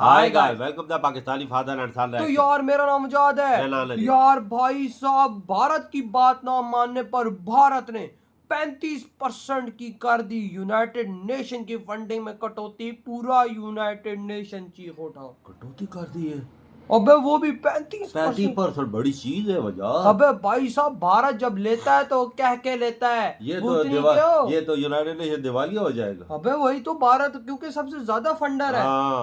Hi guys, welcome the Pakistani father and son. तो यार मेरा नाम आजाद है यार। भाई साहब, भारत की बात ना मानने पर भारत ने 35% की कर दी यूनाइटेड नेशन की फंडिंग में कटौती। पूरा यूनाइटेड नेशन चीख उठा। कटौती कर दी है? अबे वो भी 35%। बड़ी चीज है वजह। अबे भाई साहब, भारत जब लेता है तो कह के लेता है ये तो यूनाइटेड नेशन दिवालिया हो जाएगा। अबे वही तो, भारत क्योंकि सबसे ज्यादा फंडर है।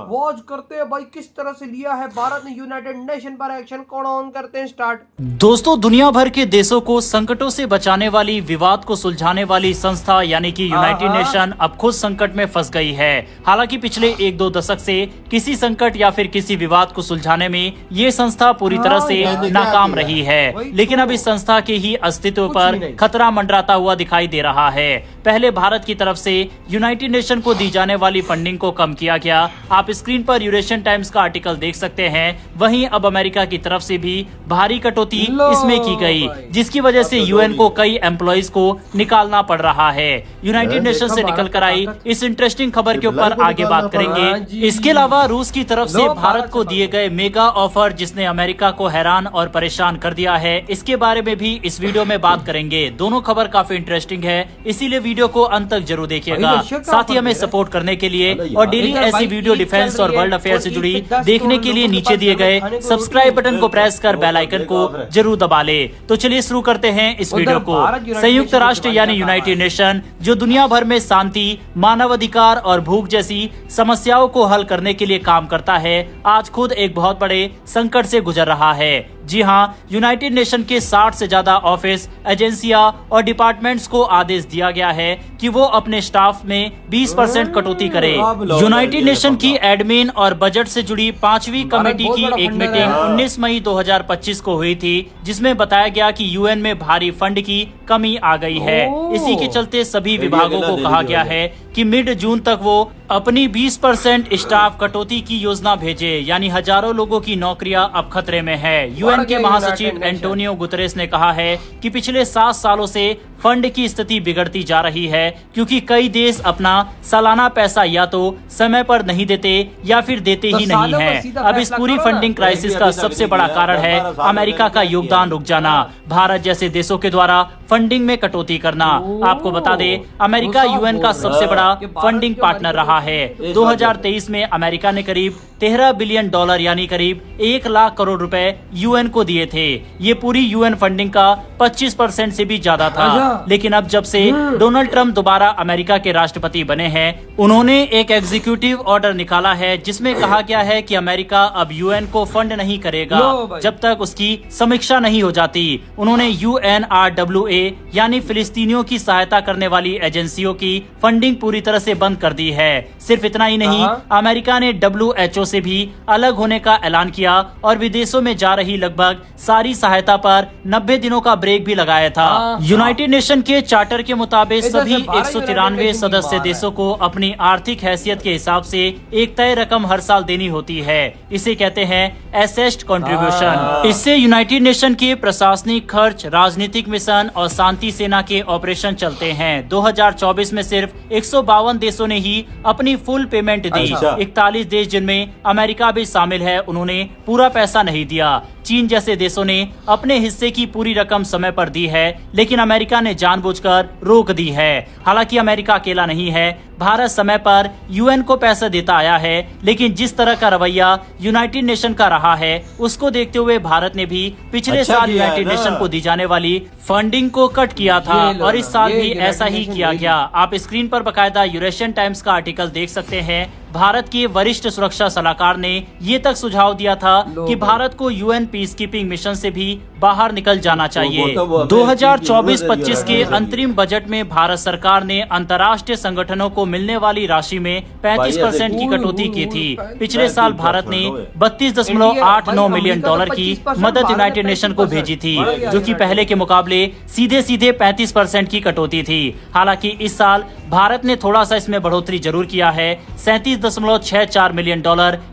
वॉच करते हैं भाई किस तरह से लिया है भारत ने यूनाइटेड नेशन पर एक्शन। कौन ऑन करते हैं स्टार्ट। दोस्तों, दुनिया भर के देशों को संकटों से बचाने वाली, विवाद को सुलझाने वाली संस्था यानी कि यूनाइटेड नेशन अब खुद संकट में फंस गई है। हालांकि पिछले 1-2 दशक से किसी संकट या फिर किसी विवाद को सुलझाने में ये संस्था पूरी तरह से नाकाम रही है। लेकिन अब इस संस्था के ही अस्तित्व पर खतरा मंडराता हुआ दिखाई दे रहा है। पहले भारत की तरफ से यूनाइटेड नेशन को दी जाने वाली फंडिंग को कम किया गया। आप स्क्रीन पर यूरेशियन टाइम्स का आर्टिकल देख सकते हैं। वहीं अब अमेरिका की तरफ से भी भारी कटौती इसमें की गई, जिसकी वजह से यूएन को कई एम्प्लॉइज को निकालना पड़ रहा है। यूनाइटेड नेशन से निकल कर आई इस इंटरेस्टिंग खबर के ऊपर आगे बात करेंगे। इसके अलावा रूस की तरफ से भारत को दिए गए मेगा ऑफर, जिसने अमेरिका को हैरान और परेशान कर दिया है, इसके बारे में भी इस वीडियो में बात करेंगे। दोनों खबर काफी इंटरेस्टिंग है, इसीलिए वीडियो को अंत तक जरूर देखिएगा। साथ ही हमें सपोर्ट करने के लिए और डेली ऐसी वीडियो डिफेंस और वर्ल्ड अफेयर से जुड़ी देखने के लिए नीचे दिए गए सब्सक्राइब बटन को प्रेस कर बेल आइकन को जरूर दबा ले। तो चलिए शुरू करते हैं इस वीडियो को। संयुक्त राष्ट्र यानी यूनाइटेड नेशन, जो दुनिया भर में शांति, मानवाधिकार और भूख जैसी समस्याओं को हल करने के लिए काम करता है, आज खुद एक बहुत बड़े संकट से गुजर रहा है। जी हाँ, यूनाइटेड नेशन के 60 से ज्यादा ऑफिस, एजेंसियां और डिपार्टमेंट्स को आदेश दिया गया है कि वो अपने स्टाफ में 20% कटौती करे। यूनाइटेड नेशन की एडमिन और बजट से जुड़ी 5वीं कमेटी की एक मीटिंग 19 मई 2025 को हुई थी, जिसमें बताया गया कि यूएन में भारी फंड की कमी आ गई है। इसी के चलते सभी विभागों को कहा गया है कि मिड जून तक वो अपनी 20% स्टाफ कटौती की योजना भेजे, यानी हजारों लोगों की नौकरियां अब खतरे में है। यूएन के महासचिव एंटोनियो गुतरेस ने कहा है कि पिछले 7 सालों से फंड की स्थिति बिगड़ती जा रही है, क्योंकि कई देश अपना सालाना पैसा या तो समय पर नहीं देते या फिर देते ही नहीं है। अब इस पूरी फंडिंग क्राइसिस का सबसे बड़ा कारण है अमेरिका का योगदान रुक जाना, भारत जैसे देशों के द्वारा फंडिंग में कटौती करना। आपको बता दें, अमेरिका यूएन का सबसे बड़ा फंडिंग पार्टनर रहा है। 2023 में अमेरिका ने करीब $13 बिलियन यानी करीब 1 लाख करोड़ रुपए यूएन को दिए थे। ये पूरी यूएन फंडिंग का 25% से भी ज्यादा था। लेकिन अब जब से डोनाल्ड ट्रंप दोबारा अमेरिका के राष्ट्रपति बने हैं, उन्होंने एक एग्जीक्यूटिव ऑर्डर निकाला है, जिसमें कहा गया है कि अमेरिका अब यूएन को फंड नहीं करेगा जब तक उसकी समीक्षा नहीं हो जाती। उन्होंने UNRWA यानी फिलिस्तीनियों की सहायता करने वाली एजेंसियों की फंडिंग पूरी तरह से बंद कर दी है। सिर्फ इतना ही नहीं, अमेरिका ने WHO से भी अलग होने का ऐलान किया और विदेशों में जा रही लगभग सारी सहायता पर 90 दिनों का ब्रेक भी लगाया था। यूनाइटेड नेशन के चार्टर के मुताबिक सभी 193 सदस्य देशों को अपनी आर्थिक हैसियत के हिसाब से एक तय रकम हर साल देनी होती है। इसे कहते हैं एसेस्ड कंट्रीब्यूशन। इससे यूनाइटेड नेशन के प्रशासनिक खर्च, राजनीतिक मिशन और शांति सेना के ऑपरेशन चलते हैं। 2024 में सिर्फ 152 देशों ने ही अपनी फुल पेमेंट दी। 41 देश, जिनमें अमेरिका भी शामिल है, उन्होंने पूरा पैसा नहीं दिया। चीन जैसे देशों ने अपने हिस्से की पूरी रकम समय पर दी है, लेकिन अमेरिका ने जानबूझकर रोक दी है। हालांकि अमेरिका अकेला नहीं है, भारत समय पर यूएन को पैसा देता आया है, लेकिन जिस तरह का रवैया यूनाइटेड नेशन का रहा है, उसको देखते हुए भारत ने भी पिछले साल यूनाइटेड नेशन को दी जाने वाली फंडिंग को कट किया था और इस साल भी ऐसा ही किया गया। आप स्क्रीन पर बकायदा यूरेशियन टाइम्स का आर्टिकल देख सकते हैं। भारत के वरिष्ठ सुरक्षा सलाहकार ने ये तक सुझाव दिया था कि भारत को यूएन पीस कीपिंग मिशन से भी बाहर निकल जाना चाहिए। 2024-25 के अंतरिम बजट में भारत सरकार ने अंतर्राष्ट्रीय संगठनों को मिलने वाली राशि में 35% की कटौती की थी। पिछले साल भारत ने $32.89 मिलियन की मदद यूनाइटेड नेशन को भेजी थी, जो कि पहले के मुकाबले सीधे 35% की कटौती थी। हालांकि इस साल भारत ने थोड़ा सा इसमें बढ़ोतरी जरूर किया है। $37.64 मिलियन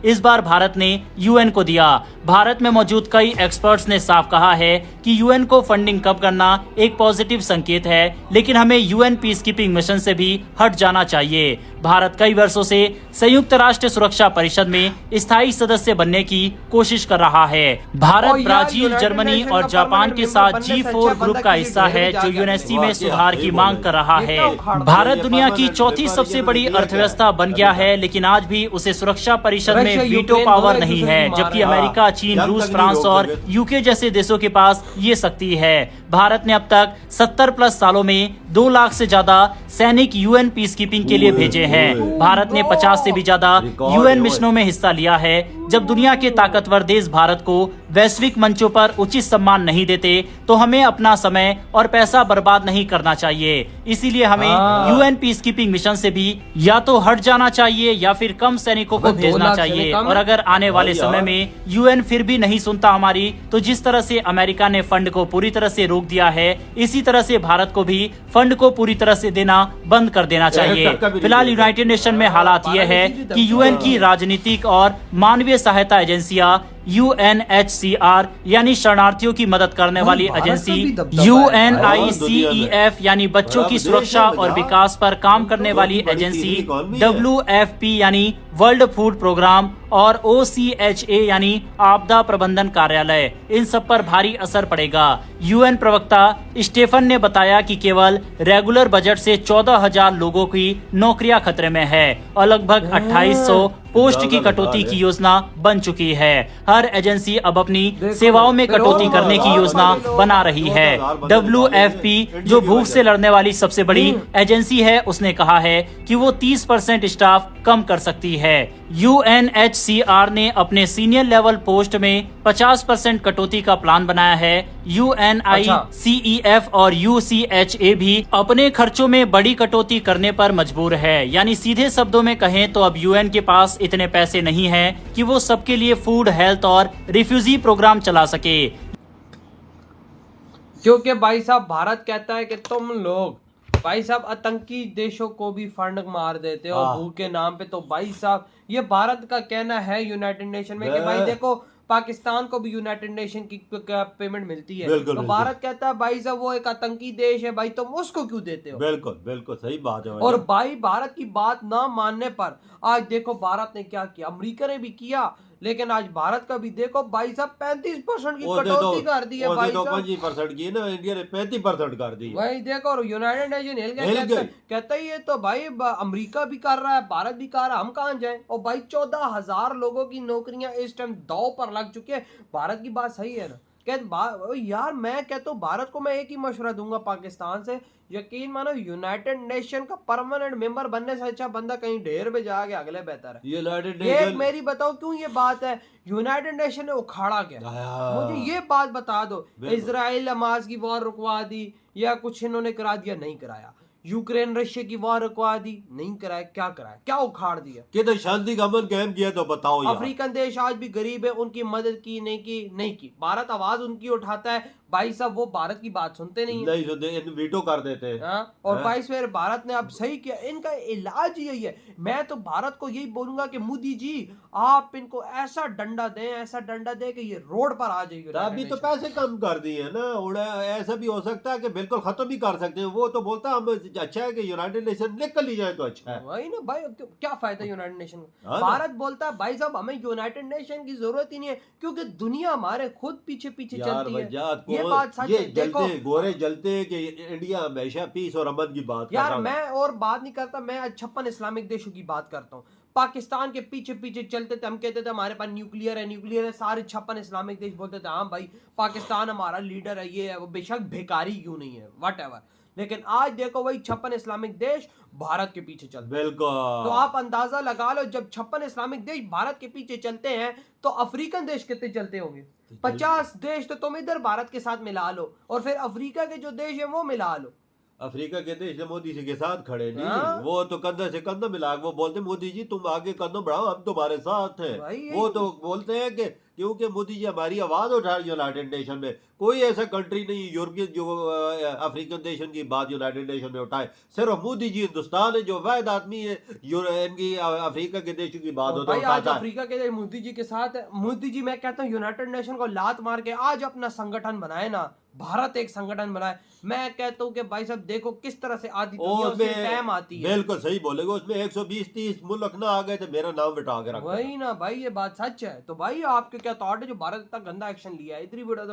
इस बार भारत ने यूएन को दिया। भारत में मौजूद कई एक्सपर्ट्स ने साफ कहा है कि यूएन को फंडिंग कम करना एक पॉजिटिव संकेत है, लेकिन हमें यूएन पीस कीपिंग मिशन से भी हट जाना चाहिए। चाहिए। भारत कई वर्षों से संयुक्त राष्ट्र सुरक्षा परिषद में स्थायी सदस्य बनने की कोशिश कर रहा है। भारत, ब्राजील, जर्मनी और जापान के साथ G4 ग्रुप का हिस्सा है जो यूएनएससी में सुधार की मांग कर रहा है। भारत दुनिया की चौथी सबसे बड़ी अर्थव्यवस्था बन गया है, लेकिन आज भी उसे सुरक्षा परिषद में वीटो पावर नहीं है, जबकि अमेरिका, चीन, रूस, फ्रांस और यूके जैसे देशों के पास ये शक्ति है। भारत ने अब तक 70+ सालों में 2 लाख से ज्यादा सैनिक यूएन पीस कीपिंग के लिए भेजे हैं। भारत ने 50 से भी ज्यादा यूएन मिशनों में हिस्सा लिया है। जब दुनिया के ताकतवर देश भारत को वैश्विक मंचों पर उचित सम्मान नहीं देते तो हमें अपना समय और पैसा बर्बाद नहीं करना चाहिए। इसीलिए हमें यूएन पीस कीपिंग मिशन से भी या तो हट जाना चाहिए या फिर कम सैनिकों को भेजना चाहिए। और अगर आने वाले समय में यूएन फिर भी नहीं सुनता हमारी, तो जिस तरह से अमेरिका ने फंड को पूरी तरह से रोक दिया है, इसी तरह से भारत को भी फंड को पूरी तरह से देना बंद कर देना चाहिए। फिलहाल यूनाइटेड नेशन में हालात यह है कि यूएन की राजनीतिक और मानवीय सहायता एजेंसियां UNHCR यानी शरणार्थियों की मदद करने वाली एजेंसी, UNICEF यानी बच्चों की सुरक्षा और विकास पर काम करने वाली एजेंसी, WFP यानी वर्ल्ड फूड प्रोग्राम और OCHA यानी आपदा प्रबंधन कार्यालय, इन सब पर भारी असर पड़ेगा। यूएन प्रवक्ता स्टेफन ने बताया कि केवल रेगुलर बजट से 14,000 लोगों की नौकरियां खतरे में है और लगभग 2800 पोस्ट की कटौती की योजना बन चुकी है। हर एजेंसी अब अपनी सेवाओं में कटौती करने की योजना बना रही है। WFP जो भूख से लड़ने वाली सबसे बड़ी एजेंसी है, उसने कहा है कि वो 30% स्टाफ कम कर सकती है। UNHCR ने अपने सीनियर लेवल पोस्ट में 50% कटौती का प्लान बनाया है। UNICEF और UCHA भी अपने खर्चों में बड़ी कटौती करने पर मजबूर है। यानी सीधे शब्दों में कहें तो अब यूएन के पास इतने पैसे नहीं हैं कि वो सबके लिए फूड, हेल्थ और रिफ्यूजी प्रोग्राम चला सके। क्योंकि भाई साहब भारत कहता है कि तुम लोग भाई साहब आतंकी देशों को भी फंड मार देते हो भूख के नाम पे। तो भाई साहब ये भारत का कहना है यूनाइटेड नेशन में कि भाई देखो पाकिस्तान को भी यूनाइटेड नेशन की पेमेंट मिलती है, तो भारत कहता है भाई साहब वो एक आतंकी देश है, भाई तुम उसको क्यों देते हो। बिल्कुल बिल्कुल सही बात है। और भाई भारत की बात ना मानने पर आज देखो भारत ने क्या किया, अमेरिका ने भी किया, लेकिन आज भारत का भी देखो भाई साहब 35% की कटौती कर दी है। भाई साहब 25% की ना, इंडिया ने 35% कर दी। भाई देखो और यूनाइटेड नेशन हिल गया, कहता ही है तो भाई अमेरिका भी कर रहा है, भारत भी कर रहा है, हम कहाँ जाएं। और भाई 14,000 लोगों की नौकरियां इस टाइम दांव पर लग चुकी है। भारत की बात सही है ना, यार मैं कहता हूँ भारत को मैं एक ही मशवरा दूंगा पाकिस्तान से, यकीन मानो यूनाइटेड नेशन का परमानेंट मेंबर बनने से अच्छा बंदा कहीं ढेर पे जाके अगले बेहतर है। यूनाइटेड नेशन एक मेरी बताओ क्यों ये बात है, यूनाइटेड नेशन ने उखाड़ा क्या, मुझे ये बात बता दो। इजराइल हमास की वॉर रुकवा दी या कुछ इन्होंने करा दिया, नहीं कराया। यूक्रेन रशिया की वॉर रुकवा दी, नहीं कराया, क्या कराया, क्या उखाड़ दिया, कि तो शांति का अमन कायम किया, तो बताओ यार। अफ्रीकन देश आज भी गरीब है, उनकी मदद की नहीं की। भारत आवाज उनकी उठाता है, भाई साहब वो भारत की बात सुनते नहीं सुनते, वीटो कर देते हैं। और भाई फिर भारत ने अब सही किया, इनका इलाज यही है। मैं तो भारत को यही बोलूंगा कि मोदी जी आप इनको ऐसा डंडा दें कि ये रोड पर आ जाइए। अभी तो पैसे कम कर दिए ना, ऐसा भी हो सकता है कि बिल्कुल खत्म भी कर सकते हैं। वो तो बोलता है हम अच्छा है कि यूनाइटेड नेशन निकल ही जाए तो अच्छा है। वही ना भाई, क्या फायदा यूनाइटेड नेशन का। भारत बोलता है भाई साहब हमें यूनाइटेड नेशन की जरूरत ही नहीं है, क्योंकि दुनिया हमारे खुद पीछे चलती है। ये बात सच है। देखो गोरे जलते कि इंडिया हमेशा पीस और अमन की बात यार कर मैं और बात नहीं करता, मैं 56 इस्लामिक देशों की बात करता हूँ। पाकिस्तान के पीछे चलते थे, हम कहते थे हमारे पास न्यूक्लियर है, सारे 56 इस्लामिक देश बोलते थे हाँ भाई पाकिस्तान हमारा लीडर है, ये है वो, बेशक भिखारी क्यों नहीं है व्हाटएवर। लेकिन आज देखो वही 56 इस्लामिक देश भारत के पीछे चलते। बिल्कुल। तो आप अंदाजा लगा लो जब 56 इस्लामिक देश भारत के पीछे चलते हैं तो अफ्रीकन देश कितने चलते होंगे। 50 देश तो तुम इधर भारत के साथ मिला लो और फिर अफ्रीका के जो देश है वो मिला लो। अफ्रीका के देश मोदी जी के साथ खड़े नहीं, वो तो कंधा से कंधा मिला, वो बोलते मोदी जी तुम आगे कदम बढ़ाओ, हम तुम्हारे साथ हैं। वो तो बोलते हैं कि क्योंकि मोदी जी हमारी आवाज उठा यूनाइटेड नेशन में। कोई ऐसा कंट्री नहीं यूरोपियन जो अफ्रीकन नेशन की बात यूनाइटेड नेशन में उठाए, सिर्फ मोदी जी हिंदुस्तान है जो वाहिद आदमी है इनकी अफ्रीका के देशों की बात होता है। आज अफ्रीका के मोदी जी के साथ है। मोदी जी मैं कहता हूँ यूनाइटेड नेशन को लात मार के आज अपना संगठन बनाए ना, भारत एक संगठन बनाए। मैं कहता हूँ कि भाई साहब देखो किस तरह से आधी दुनिया उससे टाइम आती है। बिल्कुल सही बोलेगा, उसमें 120-30 मुल्क ना आ गए तो मेरा नाम बिठा के रखा। वही ना भाई, ये बात सच है। तो भाई आपके क्या थॉट है जो भारत इतना गंदा एक्शन लिया है? इतनी वीडियो